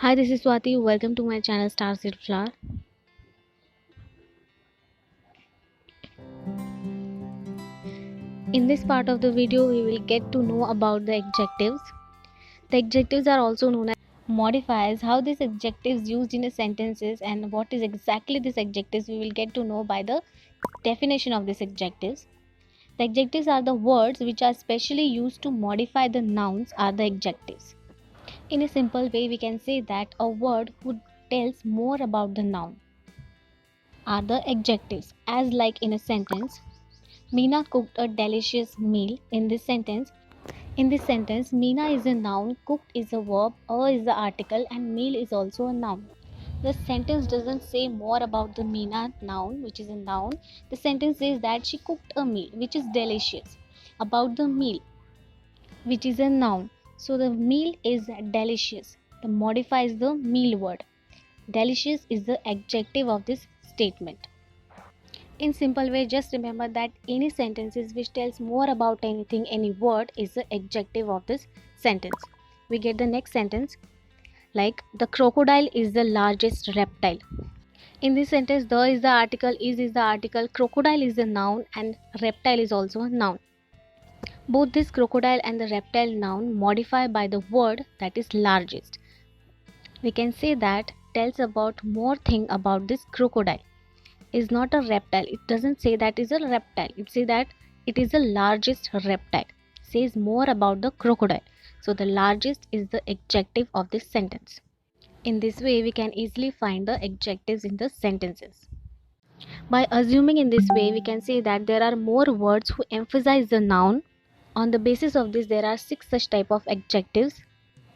Hi, this is Swati. Welcome to my channel Starseed Flower. In this part of the video, we will get to know about the adjectives. The adjectives are also known as modifiers. How these adjectives used in a sentences and what is exactly these adjectives we will get to know by the definition of these adjectives. The adjectives are the words which are specially used to modify the nouns are the adjectives. In a simple way, we can say that a word who tells more about the noun are the adjectives. As like in a sentence, Meena cooked a delicious meal. In this sentence, Meena is a noun, cooked is a verb, is the article, and meal is also a noun. The sentence doesn't say more about the Meena noun, which is a noun. The sentence says that she cooked a meal, which is delicious. About the meal, which is a noun. So the meal is delicious. The modifies the meal word. Delicious is the adjective of this statement. In simple way, just remember that any sentences which tells more about anything, any word is the adjective of this sentence. We get the next sentence like the crocodile is the largest reptile. In this sentence, the is the article, is the article, crocodile is a noun and reptile is also a noun. Both this crocodile and the reptile noun modify by the word that is largest. We can say that tells about more thing about this crocodile. Is not a reptile. It doesn't say that is a reptile. It says that it is the largest reptile. Says more about the crocodile. So the largest is the adjective of this sentence. In this way, we can easily find the adjectives in the sentences. By assuming in this way, we can say that there are more words who emphasize the noun. On the basis of this, there are 6 such type of adjectives.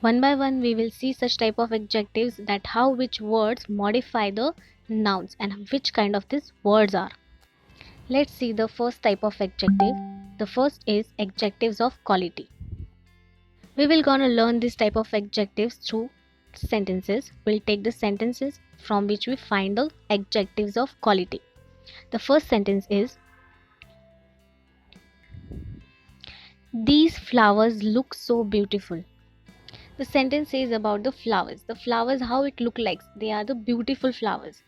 One by one, we will see such type of adjectives that how which words modify the nouns and which kind of these words are. Let's see the first type of adjective. The first is adjectives of quality. We will gonna learn this type of adjectives through sentences. We'll take the sentences from which we find the adjectives of quality. The first sentence is, these flowers look so beautiful. The sentence says about the flowers. The flowers, how it look like. They are the beautiful flowers.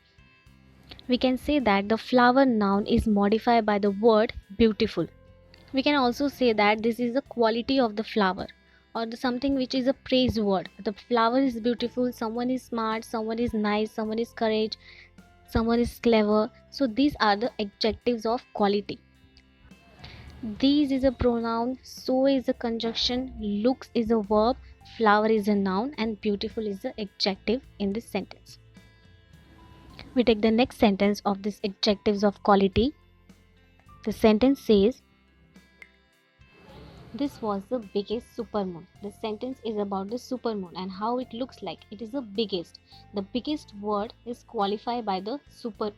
We can say that the flower noun is modified by the word beautiful. We can also say that this is the quality of the flower or the something which is a praise word. The flower is beautiful, someone is smart, someone is nice, someone is courage, someone is clever. So these are the adjectives of quality. These is a pronoun, so is a conjunction, looks is a verb, flower is a noun, and beautiful is the adjective in this sentence. We take the next sentence of this adjectives of quality. The sentence says, this was the biggest supermoon. The sentence is about the supermoon and how it looks like. It is the biggest. The biggest word is qualified by the super.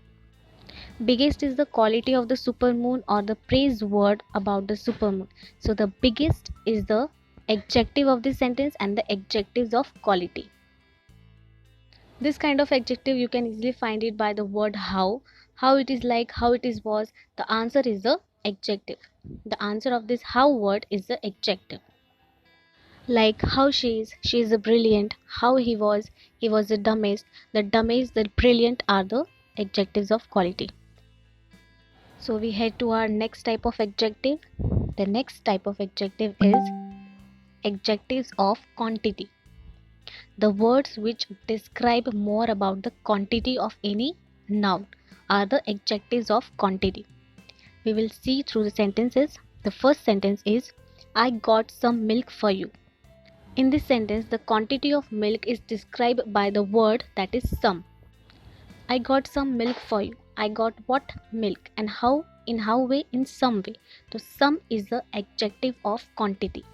Biggest is the quality of the supermoon or the praise word about the supermoon. So the biggest is the adjective of this sentence and the adjectives of quality. This kind of adjective you can easily find it by the word how it is like, how it is was. The answer is the adjective. The answer of this how word is the adjective. Like how she is a brilliant. How he was the dumbest. The dumbest, the brilliant are the adjectives of quality. So we head to our next type of adjective. The next type of adjective is adjectives of quantity. The words which describe more about the quantity of any noun are the adjectives of quantity. We will see through the sentences. The first sentence is, I got some milk for you. In this sentence, the quantity of milk is described by the word that is some. I got some milk for you. I got what milk and how? In how way? In some way. So some is the adjective of quantity.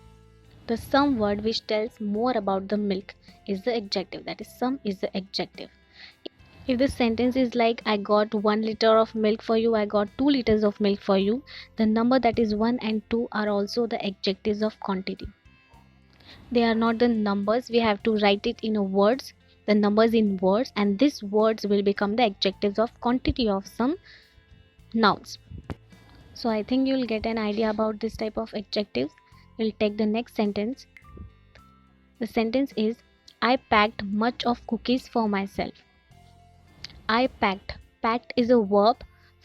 The some word which tells more about the milk is the adjective. That is some is the adjective. If the sentence is like I got 1 liter of milk for you, I got 2 liters of milk for you, the number that is 1 and 2 are also the adjectives of quantity. They are not the numbers. We have to write it in a words, the numbers in words, and these words will become the adjectives of quantity of some nouns. So I think you'll get an idea about this type of adjectives. We'll take the next sentence. The sentence is, I packed much of cookies for myself. I packed. Packed is a verb.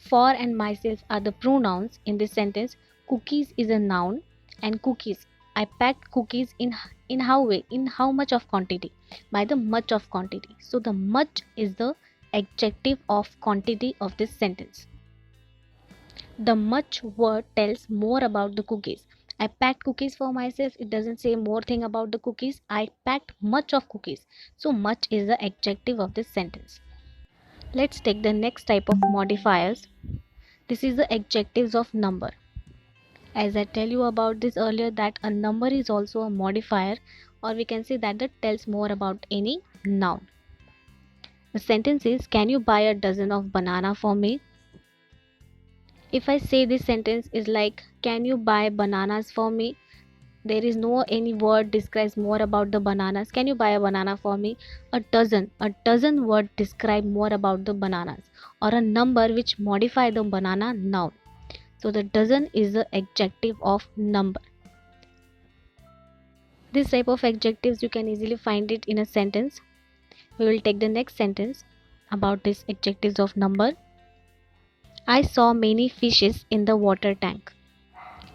For and myself are the pronouns in this sentence. Cookies is a noun and cookies. I packed cookies in how way? In how much of quantity? By the much of quantity. So the much is the adjective of quantity of this sentence. The much word tells more about the cookies. I packed cookies for myself. It doesn't say more thing about the cookies. I packed much of cookies. So much is the adjective of this sentence. Let's take the next type of modifiers. This is the adjectives of number. As I tell you about this earlier, that a number is also a modifier, or we can say that it tells more about any noun. The sentence is, can you buy a dozen of banana for me? If I say this sentence is like, can you buy bananas for me? There is no any word describes more about the bananas. Can you buy a banana for me? A dozen word describe more about the bananas, or a number which modify the banana noun. So the dozen is the adjective of number. This type of adjectives you can easily find it in a sentence. We will take the next sentence about this adjectives of number. I saw many fishes in the water tank.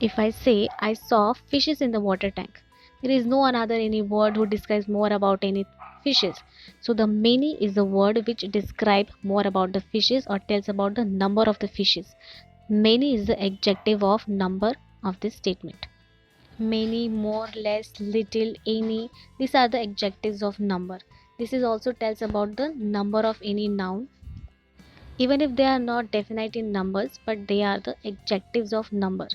If I say I saw fishes in the water tank, there is no another any word who describes more about any fishes. So the many is the word which describe more about the fishes or tells about the number of the fishes. Many is the adjective of number of this statement. Many, more, less, little, any, these are the adjectives of number. This is also tells about the number of any noun, even if they are not definite in numbers, but they are the adjectives of number.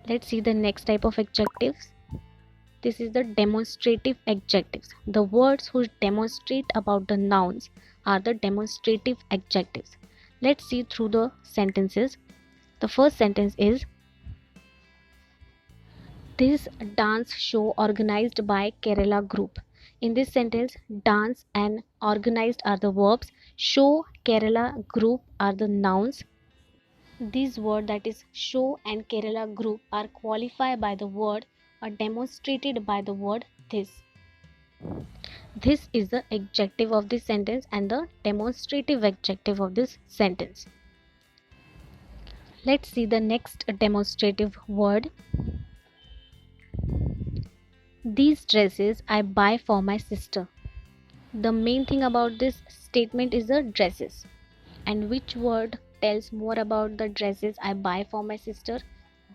Let's see the next type of adjectives. This is the demonstrative adjectives. The words who demonstrate about the nouns are the demonstrative adjectives. Let's see through the sentences. The first sentence is, this dance show organized by Kerala group. In this sentence, dance and organized are the verbs. Show, Kerala group are the nouns. These words, that is show and Kerala group, are qualified by the word or demonstrated by the word this. This is the adjective of this sentence and the demonstrative adjective of this sentence. Let's see the next demonstrative word. These dresses I buy for my sister. The main thing about this statement is the dresses. And which word tells more about the dresses I buy for my sister?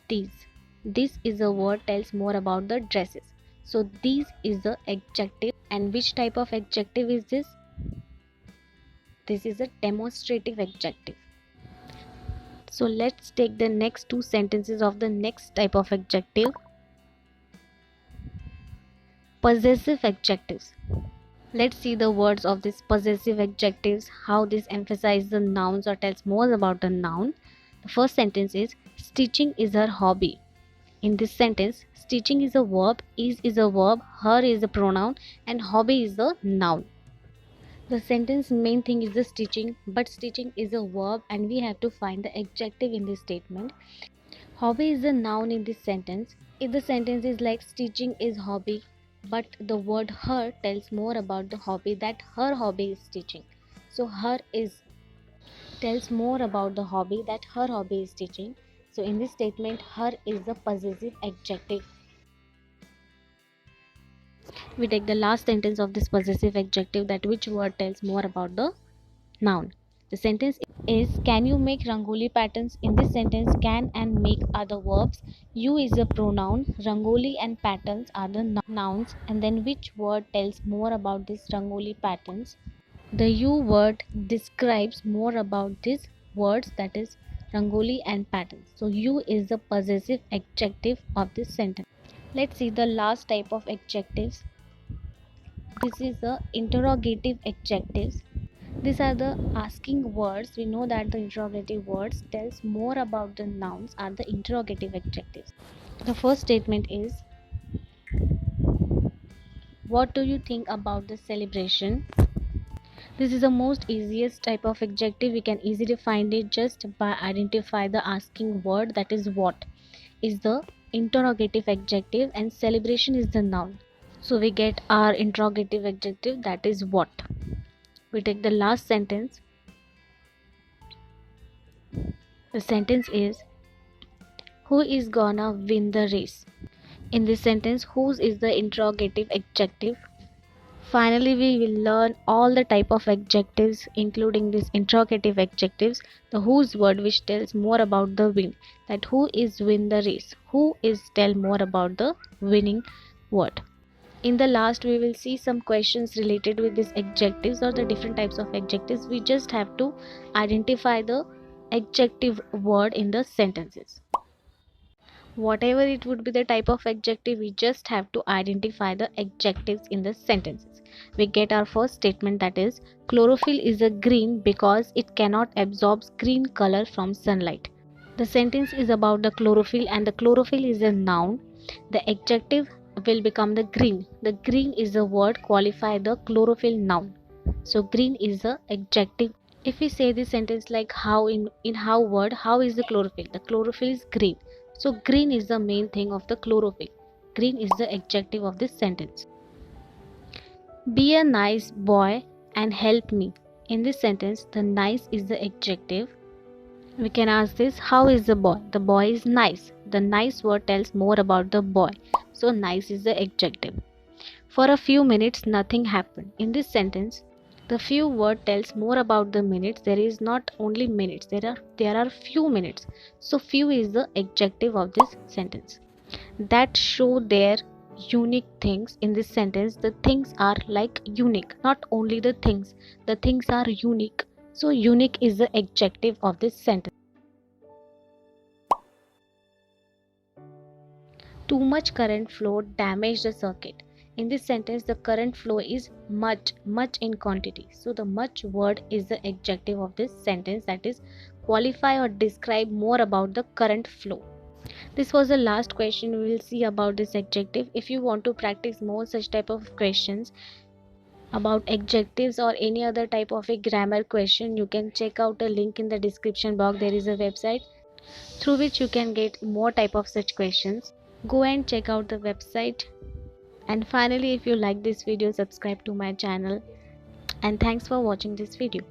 These. This is a word tells more about the dresses. So these is the adjective. And which type of adjective is this? This is a demonstrative adjective. So let's take the next two sentences of the next type of adjective. Possessive adjectives. Let's see the words of these possessive adjectives, how this emphasizes the nouns or tells more about the noun. The first sentence is, stitching is her hobby. In this sentence, stitching is a verb, is a verb, her is a pronoun, and hobby is the noun. The sentence main thing is the stitching, but stitching is a verb and we have to find the adjective in this statement. Hobby is a noun in this sentence. If the sentence is like stitching is hobby, but the word her tells more about the hobby, that her hobby is stitching. So her is tells more about the hobby, that her hobby is stitching. So in this statement, her is the possessive adjective. We take the last sentence of this possessive adjective, that which word tells more about the noun. The sentence is, can you make rangoli patterns? In this sentence, can and make are the verbs. You is a pronoun. Rangoli and patterns are the nouns. And then which word tells more about this rangoli patterns? The you word describes more about these words, that is rangoli and patterns. So you is the possessive adjective of this sentence. Let's see the last type of adjectives. This is the interrogative adjectives. These are the asking words. We know that the interrogative words tells more about the nouns are the interrogative adjectives. The first statement is, what do you think about the celebration? This is the most easiest type of adjective. We can easily find it just by identify the asking word, that is what is the interrogative adjective and celebration is the noun. So we get our interrogative adjective, that is what. We take the last sentence. The sentence is, who is gonna win the race? In this sentence, whose is the interrogative adjective. Finally, we will learn all the type of adjectives including these interrogative adjectives. The whose word which tells more about the win. That who is win the race. Who is tell more about the winning word. In the last, we will see some questions related with these adjectives or the different types of adjectives. We just have to identify the adjective word in the sentences. Whatever it would be the type of adjective, we just have to identify the adjectives in the sentences. We get our first statement, that is, chlorophyll is a green because it cannot absorb green color from sunlight. The sentence is about the chlorophyll and the chlorophyll is a noun. The adjective will become the green. The green is a word qualify the chlorophyll noun. So green is the adjective. If we say this sentence like how, in how word, how is the chlorophyll? The chlorophyll is green. So green is the main thing of the chlorophyll. Green is the adjective of this sentence. Be a nice boy and help me. In this sentence, the nice is the adjective. We can ask this, how is the boy? The boy is nice. The nice word tells more about the boy. So nice is the adjective. For a few minutes, nothing happened. In this sentence, the few word tells more about the minutes. There is not only minutes, there are few minutes. So few is the adjective of this sentence. That show their unique things. In this sentence, the things are like unique, not only the things are unique. So unique is the adjective of this sentence. Too much current flow damaged the circuit. In this sentence, the current flow is much in quantity. So the much word is the adjective of this sentence, that is qualify or describe more about the current flow. This was the last question we will see about this adjective. If you want to practice more such type of questions about adjectives or any other type of a grammar question, you can check out a link in the description box. There is a website through which you can get more type of such questions. Go and check out the website. And finally, if you like this video, subscribe to my channel. And thanks for watching this video.